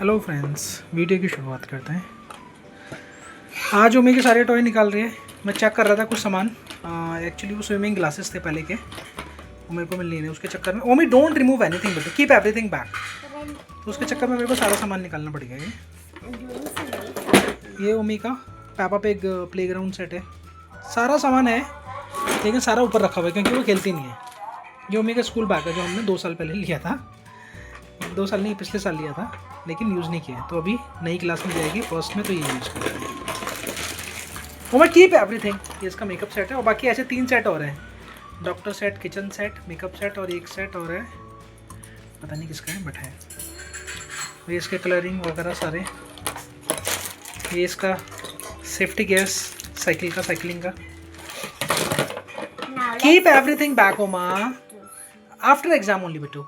Hello friends, video की शुरुआत करते हैं। आज ओमी के सारे टॉय निकाल रही है। मैं चेक कर रहा था कुछ सामान। एक्चुअली वो स्विमिंग ग्लासेस थे पहले के, वो मेरे को मिल नहीं रहे। उसके चक्कर में Omi don't remove anything but keep everything back. तो उसके चक्कर में मेरे को सारा सामान निकालना पड़ गया। ये ओमी का पापा पिग प्लेग्राउंड सेट है। सारा सामान है लेकिन सारा ऊपर रखा हुआ है क्योंकि वो खेलती नहीं है। ये ओमी का स्कूल बैग है जो हमने 2 साल पहले लिया था। 2 साल नहीं, पिछले साल लिया था लेकिन यूज़ नहीं किया। तो अभी नई क्लास में जाएगी, फर्स्ट में, तो ये यूज़ करेंगे। वो मैं कीप एवरीथिंग। ये इसका मेकअप सेट है और बाकी ऐसे 3 सेट और हैं। Doctor set, kitchen set, makeup set और एक सेट और है, पता नहीं किसका है बट है। ये इसके कलरिंग वगैरह सारे। ये इसका सेफ्टी गियर्स साइकिल का, साइकिलिंग का। Keep everything back Oma, after exam only बेटू,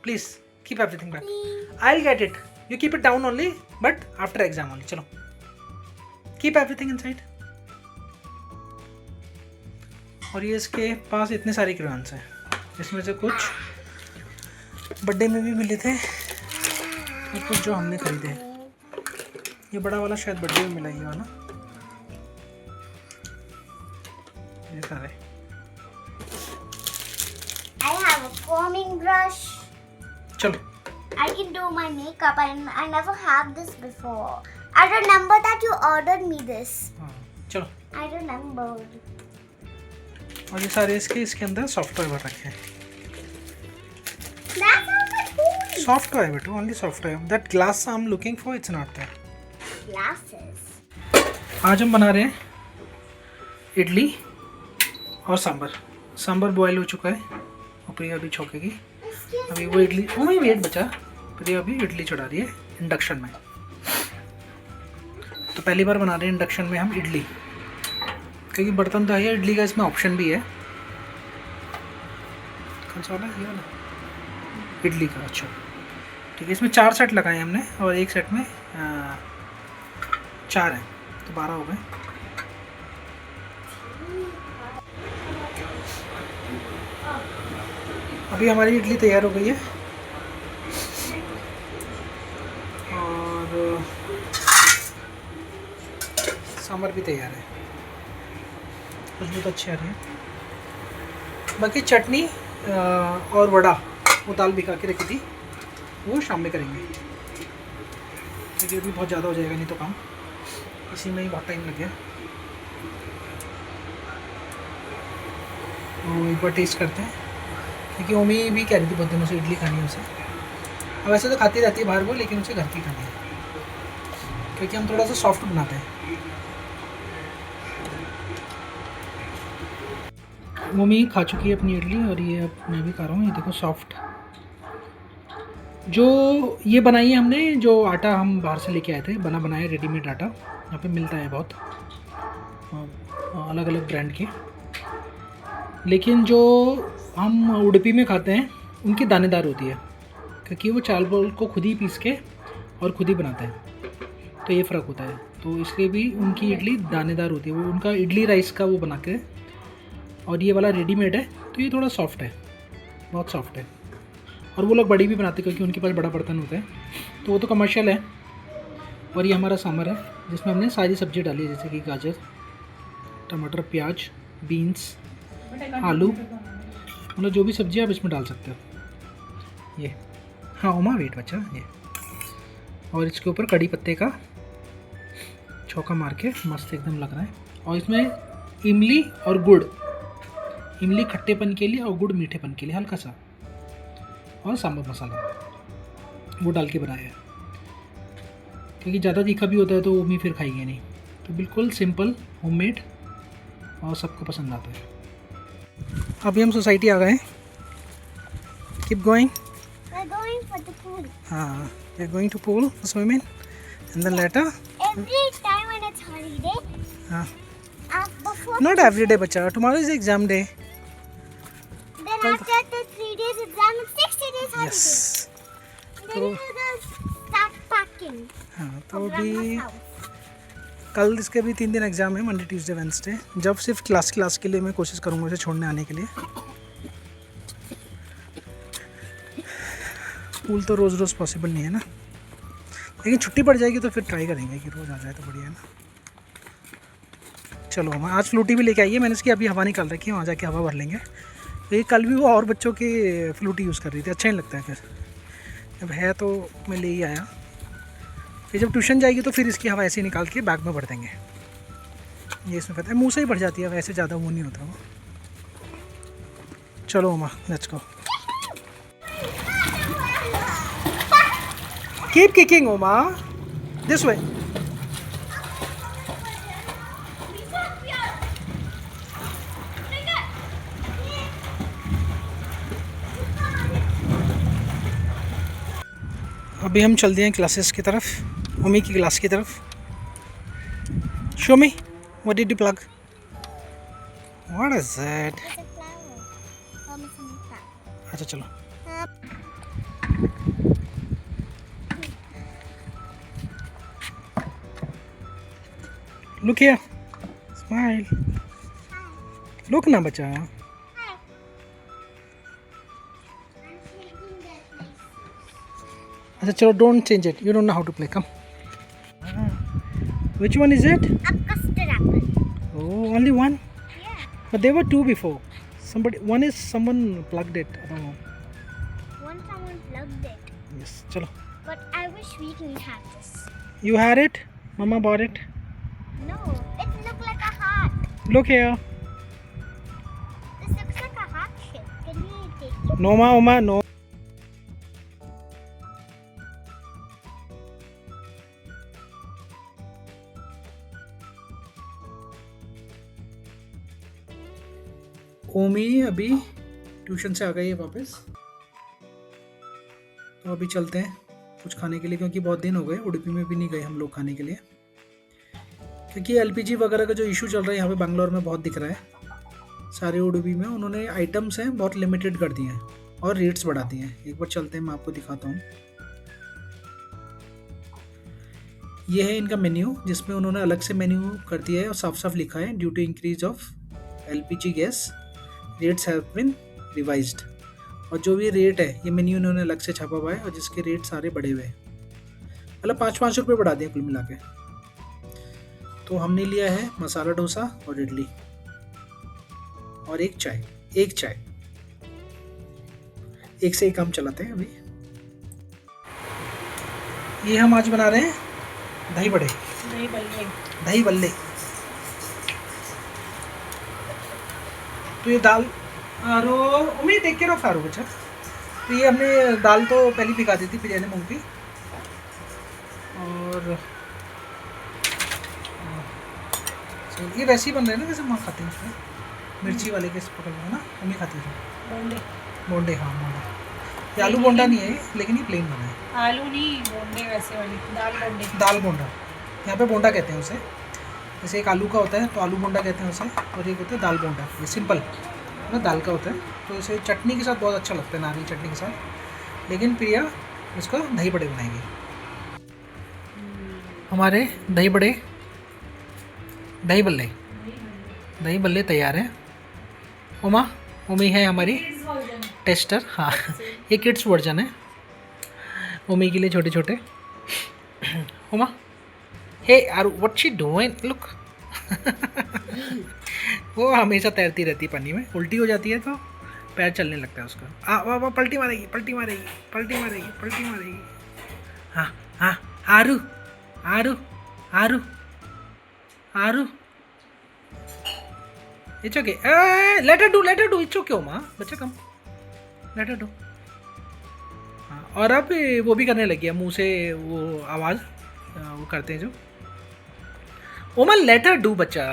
please keep everything back. I'll get it. You keep it down only, but after exam only. चलो, keep everything inside. और ये इसके पास इतने सारे क्रेयॉन्स हैं, इसमें से कुछ बर्थडे में भी मिले थे और कुछ जो हमने खरीदे। ये बड़ा वाला शायद बर्थडे में मिला, ये वाला। ये सारे। I have a combing brush. चलो, I can do my makeup and I never have this before. I remember that you ordered me this. हाँ चलो। I remembered. और ये सारे इसके अंदर सॉफ्टवेयर भर रखे हैं। That's all my toys. Software बेटू, only software. That glass I am looking for, it's not there. Glasses. आज हम बना रहे हैं इडली और सांभर। सांभर बॉयल हो चुका है और प्रिया अभी छोकेगी। अभी वो इडली, वो ही वेट बचा। प्रिया अभी इडली चढ़ा रही है इंडक्शन में। तो पहली बार बना रहे हैं इंडक्शन में हम इडली, क्योंकि बर्तन तो है, इडली का इसमें ऑप्शन भी है। कौन सा वाला? ये वाला इडली का। अच्छा ठीक है। इसमें 4 सेट लगाए हमने और एक सेट में 4 हैं, तो 12 हो गए। अभी हमारी इडली तैयार हो गई है और सांभर भी तैयार है। खुशबू तो अच्छी आ रही है। बाकी चटनी और वड़ा वो दाल भिगा के रखी थी, वो शाम में करेंगे क्योंकि अभी बहुत ज़्यादा हो जाएगा नहीं तो काम, इसी में ही बहुत टाइम लग गया। तो एक बार टेस्ट करते हैं, क्योंकि ओमी भी कह रही थी बहुत दिनों से इडली खानी है उसे। अब वैसे तो खाती रहती है बाहर वो, लेकिन उसे घर की खानी है क्योंकि हम थोड़ा सा सॉफ्ट बनाते हैं। ओमी खा चुकी है अपनी इडली और ये अब मैं भी खा रहा हूँ। ये देखो सॉफ्ट, जो ये बनाई है हमने, जो आटा हम बाहर से लेके आए थे, बना बनाया रेडीमेड आटा यहाँ पे मिलता है बहुत अलग अलग ब्रांड के। लेकिन जो हम उडुपी में खाते हैं उनकी दानेदार होती है, क्योंकि वो चावल को खुद ही पीस के और खुद ही बनाते हैं, तो ये फ़र्क होता है। तो इसलिए भी उनकी इडली दानेदार होती है, वो उनका इडली राइस का वो बना के। और ये वाला रेडीमेड है तो ये थोड़ा सॉफ्ट है, बहुत सॉफ्ट है। और वो लोग बड़ी भी बनाते हैं क्योंकि उनके पास बड़ा बर्तन होता है, तो वो तो कमर्शियल है। और ये हमारा सांभर है जिसमें हमने सारी सब्ज़ी डाली है, जैसे कि गाजर, टमाटर, प्याज, बीन्स, आलू, मतलब जो भी सब्ज़ी आप इसमें डाल सकते हो। ये हाँ उमा वेट बच्चा ये। और इसके ऊपर कड़ी पत्ते का छौंका मार के मस्त एकदम लग रहा है। और इसमें इमली और गुड़, इमली खट्टेपन के लिए और गुड़ मीठेपन के लिए हल्का सा, और सांभर मसाला वो डाल के बनाया है, क्योंकि ज़्यादा तीखा भी होता है तो ओमी फिर खाएंगे नहीं। तो बिल्कुल सिंपल, होममेड और सबको पसंद आता है। अभी हम सोसाइटी आ गए हैं। Keep going. We're going for the pool. हाँ, we are going to pool swimming and then later. Every time when it's holiday, हाँ, before नॉट एवरी डे बच्चा, tomorrow is exam day. then after the 3 days exam, it's 60 days holiday. Yes. Then you just start packing. हाँ, तो for अभी grandma's house. कल इसके भी 3 दिन exam है, मंडे, ट्यूसडे, वेंसडे। जब सिर्फ क्लास के लिए मैं कोशिश करूँगा इसे छोड़ने आने के लिए। पूल तो रोज़ रोज़ पॉसिबल नहीं है ना, लेकिन छुट्टी पड़ जाएगी तो फिर ट्राई करेंगे कि रोज़ आ जाए तो बढ़िया है ना। चलो हम आज फ्लूटी भी लेके आई है मैंने, इसकी अभी हवा निकाल रखी है, वहाँ जाके हवा भर लेंगे। तो ये कल भी वो और बच्चों की फ्लूटी यूज़ कर रही थी, अच्छा नहीं लगता है। फिर जब है तो मैं ले ही आया। फिर जब ट्यूशन जाएगी तो फिर इसकी हवा ऐसे ही निकाल के बैग में भर देंगे। ये इसमें पता है मुँह से ही भर जाती है, वैसे ज़्यादा वो नहीं होता वो। चलो Uma let's go. Keep kicking Uma, this way. अभी हम चल दिए हैं क्लासेस की तरफ, मम्मी की क्लास की तरफ। Show me what did you plug, what is that? अच्छा चलो। लुक हियर, स्माइल, लुक ना बच्चा। अच्छा चलो, don't change it, you don't know how to play, come. Which one is it? A custard apple. Oh, only one? Yeah. But there were two before. Someone plugged it. I don't know. Someone plugged it. Yes, chalo. But I wish we can have this. You had it? Mama bought it. No, it looks like a heart. Look here. This looks like a heart shape. Can we take it? No, Oma, no. ओमी अभी tuition से आ गई है वापस, तो अभी चलते हैं कुछ खाने के लिए, क्योंकि बहुत दिन हो गए उडुपी में भी नहीं गए हम लोग खाने के लिए, क्योंकि एलपीजी वगैरह का जो इशू चल रहा है यहाँ पे बैंगलोर में बहुत दिख रहा है। सारे उडुपी में उन्होंने आइटम्स हैं बहुत लिमिटेड कर दिए हैं और रेट्स बढ़ा दिए हैं। एक बार चलते हैं, मैं आपको दिखाता हूँ। ये है इनका मेन्यू, जिसमें उन्होंने अलग से मेन्यू कर दिया है और साफ साफ लिखा है due to increase of LPG gas rates have been revised. और जो भी रेट है ये मेन्यू इन्होंने अलग से छापा हुआ है और जिसके रेट सारे बढ़े हुए हैं, मतलब 5-5 रुपये बढ़ा दिए कुल मिला के। तो हमने लिया है मसाला डोसा और इडली और एक चाय। एक से ही काम चलाते हैं अभी। ये हम आज बना रहे हैं दही बड़े, दही बल्ले। तो ये दाल आरो उम्मीद देख के रो फारू बच्चा। तो ये हमने दाल तो पहले भिगा दी थी बिरयानी मूंग की, और ये वैसे ही बन रहे हैं ना जैसे माँ खाते हैं उसमें, मिर्ची वाले के पकड़ लो ना, मम्मी खाती थी। बोंडे, हाँ बोंडे। ये आलू बोंडा नहीं है लेकिन ये प्लेन बना है। आलू नहीं, बोंडे वैसे वाली, दाल बोंडा। यहाँ पे बोंडा कहते हैं उसे। जैसे एक आलू का होता है तो आलू बोंडा कहते हैं उसे, और एक होता है दाल बोंडा। ये सिंपल ना दाल का होता है, तो इसे चटनी के साथ बहुत अच्छा लगता है, नारियल चटनी के साथ। लेकिन प्रिया इसका दही बड़े बनाएंगे। हमारे दही बल्ले तैयार हैं। उमी है हमारी टेस्टर। हाँ ये किड्स वर्जन है उमी के लिए, छोटे छोटे। उमा हे आरू व्हाट शी डूइंग, लुक। वो हमेशा तैरती रहती पानी में, उल्टी हो जाती है तो पैर चलने लगता है उसका। वाह पलटी मारेगी। हाँ Aaru it's okay, let her do it's okay Uma, बच्चा कम लेट हर डू। हाँ और अब वो भी करने लगी है मुंह से वो आवाज़ वो करते हैं जो। उमा लेट हर डू बच्चा।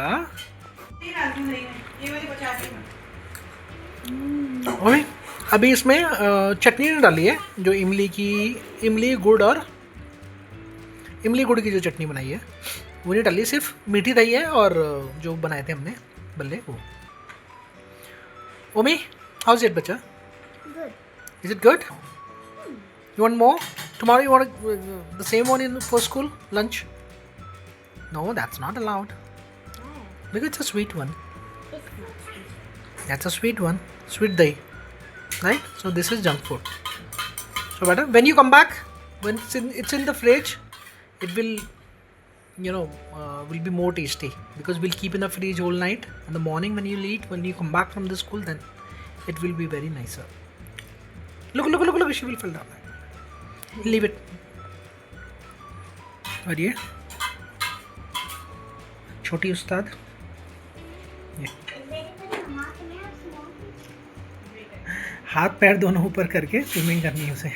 ओए अभी इसमें चटनी डाली है जो इमली गुड़ की जो चटनी बनाई है वो नहीं डाली, सिर्फ मीठी दही है और जो बनाए थे हमने बल्ले वो। ओमी हाउ इज इट बच्चा? Good. Is it good? You want more? Tomorrow you want the same one for school lunch? No, that's not allowed. Because it's a sweet one. It's not sweet. That's a sweet one. Sweet dahi. Right? So this is junk food. So better when you come back, when it's in the fridge, it will, will be more tasty because we'll keep in the fridge all night. In the morning when you eat, when you come back from the school, then it will be very nicer. Look, she will fall down. Leave it. और ये छोटी उस्ताद, ये हाथ पैर दोनों ऊपर करके swimming करनी है उसे.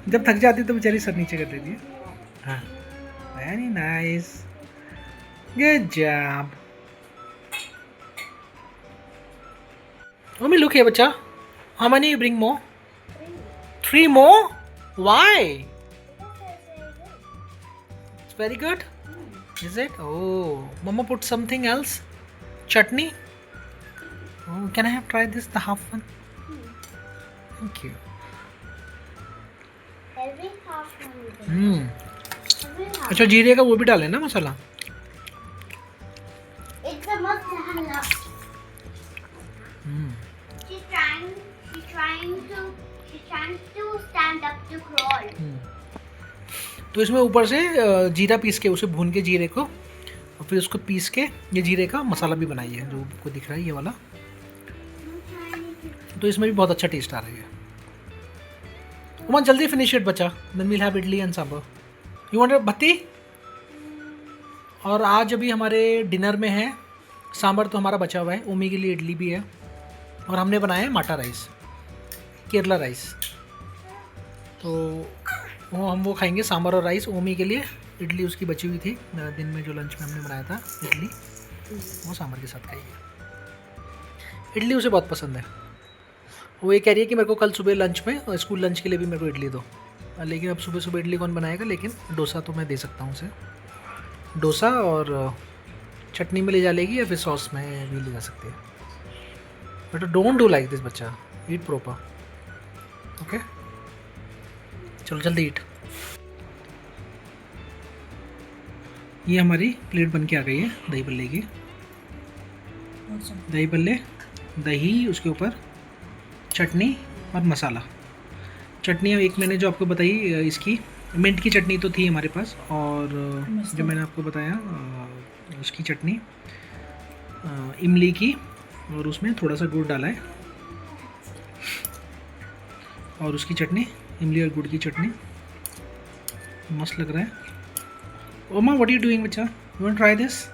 जब थक जाती है तो बेचारी सर नीचे कर देती है. हाँ, very nice, good job. Mummy look है बच्चा. How many you bring more? 3 more? Why? It's very good. Is it? Oh, Mama put something else. Chutney. Oh, can I have tried this, the half one? Thank you. Every half one. Every half. अच्छा, जीरे का वो भी डालें ना मसाला. It's a masala. She's trying to stand up to crawl. तो इसमें ऊपर से जीरा पीस के, उसे भून के जीरे को, और फिर उसको पीस के ये जीरे का मसाला भी बनाई है, जो आपको दिख रहा है ये वाला. तो इसमें भी बहुत अच्छा टेस्ट आ रहा है. उमा जल्दी फिनिश इट बच्चा, then we'll have idli and sambar. You want batti? और आज अभी हमारे डिनर में है सांभर, तो हमारा बचा हुआ है. ओमी के लिए इडली भी है, और हमने बनाया है माटा राइस, केरला राइस. तो वो खाएंगे सांभर और राइस. ओमी के लिए इडली उसकी बची हुई थी दिन में, जो लंच में हमने बनाया था इडली, वो सांभर के साथ खाएगी. इडली उसे बहुत पसंद है. वो ये कह रही है कि मेरे को कल सुबह लंच में, स्कूल लंच के लिए भी मेरे को इडली दो. लेकिन अब सुबह सुबह इडली कौन बनाएगा, लेकिन डोसा तो मैं दे सकता हूँ उसे. डोसा और चटनी में ले जा लेगी, या फिर सॉस में भी ले जा सकती है. But don't do like this बच्चा, ईट प्रॉपर. ओके, चलो जल्दी ईट. ये हमारी प्लेट बन के आ गई है दही बल्ले की. दही बल्ले, दही, उसके ऊपर चटनी और मसाला. चटनी एक मैंने जो आपको बताई, इसकी मिंट की चटनी तो थी हमारे पास, और जो मैंने आपको बताया उसकी चटनी इमली की, और उसमें थोड़ा सा गुड़ डाला है, और उसकी चटनी इमली और गुड़ की चटनी. मस्त लग रहा है. ओमा, व्हाट आर यू डूइंग बच्चा? You want try this?